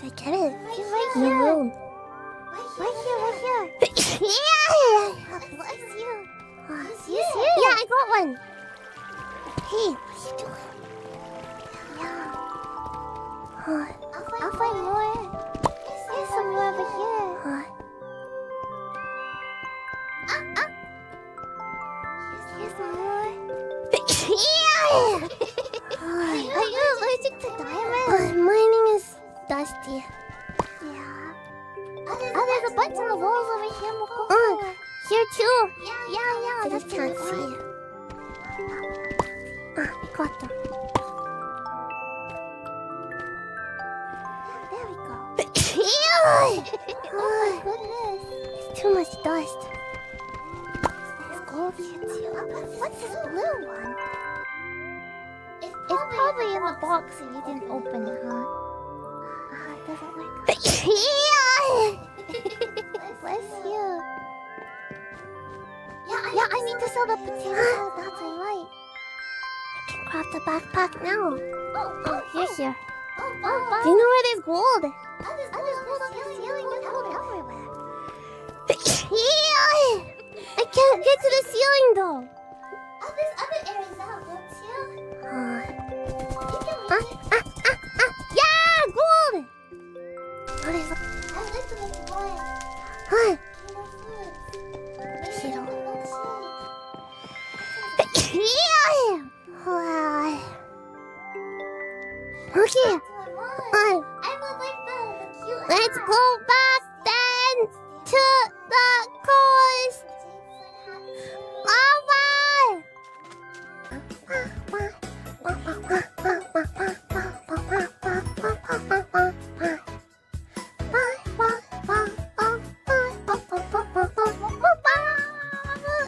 I get it? He's right In the here. room. Right here. Yeah! Bless you. He's here. Yeah, I got one. Hey, what are you doing? Yeah. I'll find more. There's some more over here. Here's more. Are you allergic to diamonds? Mining is dusty. Yeah. There's a bunch on the walls over here, Mococo. Here too. Yeah. I just can't see. I got them. There we go. Oh Oh my goodness. It's too much dust. There's gold here too. What's this blue one? It's probably in the box if you didn't open it, huh? It doesn't work. Bless you. Yeah, I need to sell the potatoes. That's right. I can craft a backpack now. Oh, You're here. Oh, Do you know where there's gold? there's gold on the ceiling. There's gold everywhere. I can't get to the ceiling though. There's other areas out, don't you? Yeah, gold! What is that? I like to make one. Huh? Okay. Let's go back then to the coast.